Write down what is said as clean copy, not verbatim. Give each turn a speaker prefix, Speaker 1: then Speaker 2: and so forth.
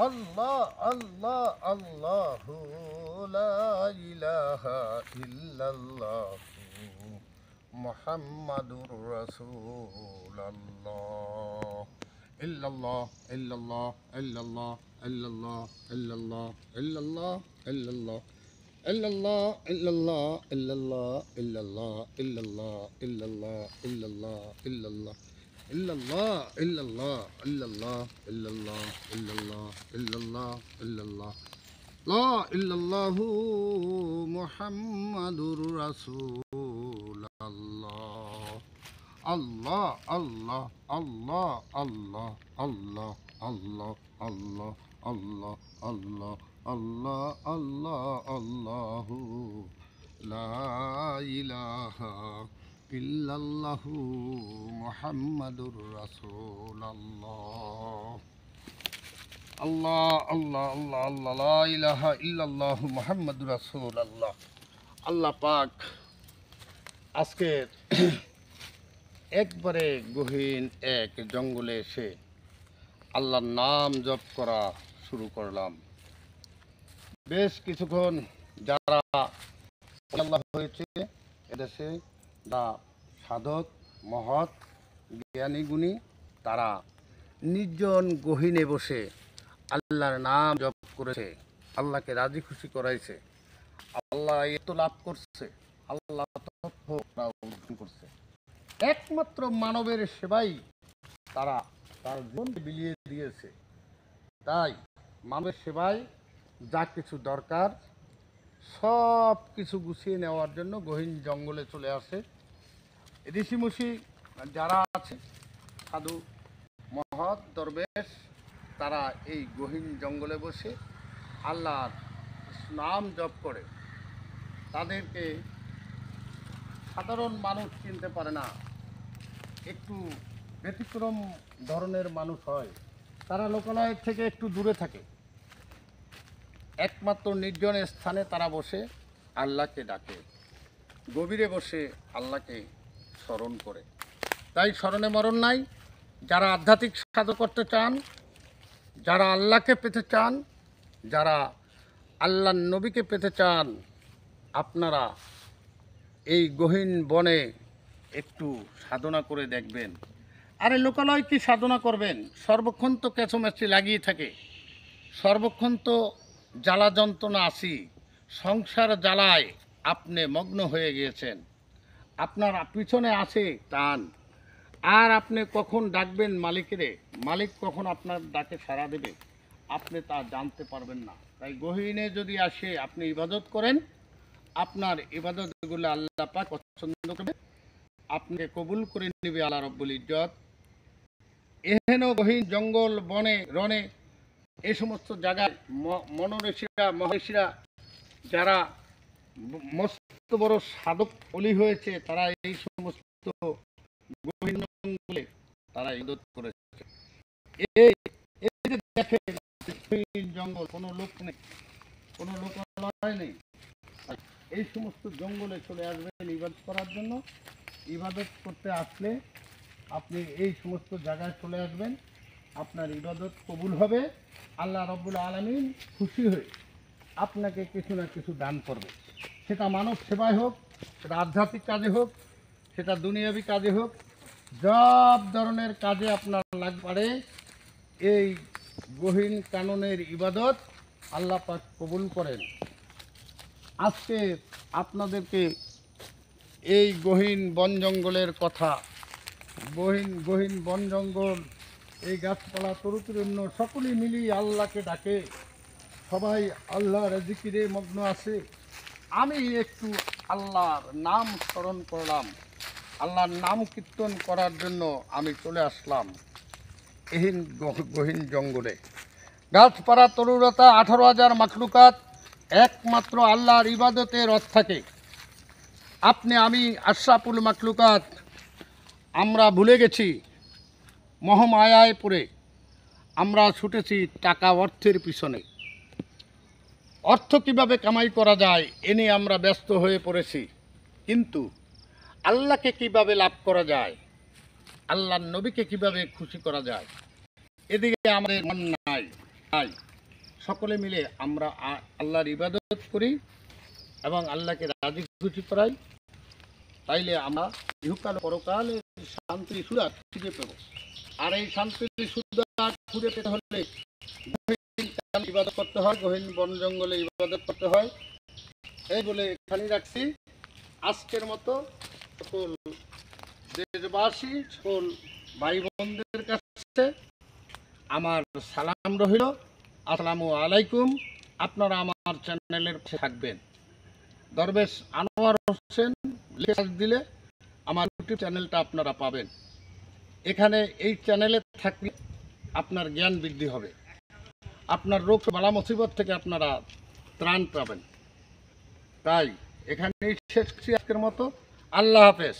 Speaker 1: আল্লাহ আল্লাহ আল্লাহু লা ইলাহা ইল্লাল্লাহ মুহাম্মাদুর রাসূলুল্লাহ। ইল্লাল্লাহ ইল্লাল্লাহ ইল্লাল্লাহ ইল্লাল্লাহ ইল্লাল্লাহ ইল্লাল্লাহ ইল্লাল্লাহ ইল্লাল্লাহ ইল্লাল্লাহ ইল্লাল্লাহ ইল্লাল্লাহ ইল্লাল্লাহ ইল্লাল্লাহ ইল্লাল্লাহ ইল্লাল্লাহ illallah illallah illallah illallah illallah illallah illallah la illallahu muhammadur rasulullah allah allah allah allah allah allah allah allah allah allah allah allahu la ilaha ইল্লাল্লাহু মুহাম্মাদুর রাসূলুল্লাহ। আল্লাহ আল্লাহ আল্লাহ আল্লাহ লা ইলাহা ইল্লাল্লাহু মুহাম্মাদুর রাসূলুল্লাহ। আল্লাহ পাক আজকে একবারে গহীন এক জঙ্গলে এসে আল্লাহর নাম জপ করা শুরু করলাম। বেশ কিছুক্ষণ যারা আল্লাহ হয়েছে এদেশে সাধক মহৎ জ্ঞানী গুণী তারা নির্জন গহীনে বসে আল্লাহর নাম জপ করেছে, আল্লাহকে রাজি খুশি করাইছে, আল্লাহ এত লাভ করছে, আল্লাহ তথ্য অর্জন করছে। একমাত্র মানবের সেবাই তারা তার জীবন বিলিয়ে দিয়েছে। তাই মানবের সেবায় যা কিছু দরকার সব কিছু গুছিয়ে নেওয়ার জন্য গহীন জঙ্গলে চলে আসে। ঋষিমুষি যারা আছে সাধু মহৎ দরবেশ তারা এই গহীন জঙ্গলে বসে আল্লাহর নাম জপ করে। তাদেরকে সাধারণ মানুষ চিনতে পারে না, একটু ব্যতিক্রম ধরনের মানুষ হয়। তারা লোকালয়ের থেকে একটু দূরে থাকে, একমাত্র নির্জন স্থানে তারা বসে আল্লাহকে ডাকে, গভীরে বসে আল্লাহকে স্মরণ করে। তাই স্মরণে মরণ নাই। যারা আধ্যাত্মিক সাধনা করতে চান, যারা আল্লাহকে পেতে চান, যারা আল্লাহর নবীকে পেতে চান, আপনারা এই গহীন বনে একটু সাধনা করে দেখবেন। আরে লোকালয় কি সাধনা করবেন? সর্বক্ষণ তো কেঁচোমেচি লাগিয়ে থাকে, সর্বক্ষণ তো জ্বালা যন্ত্রণা আসি, সংসার জ্বালায় আপনি মগ্ন হয়ে গিয়েছেন, আপনার পিছনে আছে টান। আর আপনি কখন ডাকবেন মালিকেরে, মালিক কখন আপনার ডাকে সাড়া দেবে আপনি তা জানতে পারবেন না। তাই গহীনে যদি আসে আপনি ইবাদত করেন, আপনার ইবাদতগুলো আল্লাহ পাক পছন্দ করবে, আপনাকে কবুল করে নেবে আল্লাহ রব্বুল ইজ্জত। এহেন গহীন জঙ্গল বনে রনে এই সমস্ত জায়গায় মনোঋষিরা মহর্ষিরা যারা মস্ত বড় সাধক অলি হয়েছে তারা এই সমস্ত গহীন জঙ্গলে তারা ইবাদত করেছে। এই যে দেখেন জঙ্গল, কোনো লোক নেই, কোনো লোকালয় নেই। এই সমস্ত জঙ্গলে চলে আসবেন ইবাদত করার জন্য। ইবাদত করতে আসলে আপনি এই সমস্ত জায়গায় চলে আসবেন, আপনার ইবাদত কবুল হবে। আল্লাহ রব্বুল আলামিন খুশি হয়ে আপনাকে কিছু না কিছু দান করবে। সেটা মানব সেবায় হোক, সেটা আধ্যাত্মিক কাজে হোক, সেটা দুনিয়াবি কাজে হোক, সব ধরনের কাজে আপনার লাগ পারে। এই গহীন কাননের ইবাদত আল্লাহ পাক কবুল করেন। আজকে আপনাদেরকে এই গহীন বন জঙ্গলের কথা, গহীন বন জঙ্গল, এই গাছপালা তরুতরুণ্য সকলেই মিলিয়ে আল্লাহকে ডাকে, সবাই আল্লাহর জিকিরে মগ্ন আছে। আমি একটু আল্লাহর নাম স্মরণ করলাম, আল্লাহর নাম কীর্তন করার জন্য আমি চলে আসলাম এহিন গহীন জঙ্গলে। গাছপালা তরুলতা 18,000 মাখলুকাত একমাত্র আল্লাহর ইবাদতে রত থাকে। আপনি আমি আশরাফুল মাখলুকাত আমরা ভুলে গেছি, মোহমায়ায় পড়ে আমরা ছুটেছি টাকা অর্থের পিছনে। অর্থ কিভাবে কামাই করা যায় এ নিয়ে আমরা ব্যস্ত হয়ে পড়েছি, কিন্তু আল্লাহকে কিভাবে লাভ করা যায়, আল্লাহর নবীকে কিভাবে খুশি করা যায় এদিকে আমাদের মন নাই। তাই সকলে মিলে আমরা আল্লাহর ইবাদত করি এবং আল্লাহকে রাজি খুশি করাই, তাইলে আমরা ইহকাল পরকালে শান্তি সুরাত খুঁজে পেব। আর এই শান্তি সুরাত খুঁজে পেতে হলে ইবাদত করতে হয়, গহীন বন জঙ্গলে ইবাদত করতে হয়। এই বলে এখানেই রাখছি। আজকের মতো সকল দেশবাসী, সকল ভাই বোনদের কাছে আমার সালাম রহিল। আসসালামু আলাইকুম। আপনারা আমার চ্যানেলের পাশে থাকবেন। দরবেশ আনোয়ার হোসেন লিখে দিলে আমার ইউটিউব চ্যানেলটা আপনারা পাবেন। এখানে এই চ্যানেলে থাকলে আপনার জ্ঞান বৃদ্ধি হবে, আপনার রোগ বালা মুসিবত থেকে আপনারা ত্রাণ পাবেন। তাই এখানেই শেষ করছি আজকের মতো। আল্লাহ হাফেজ।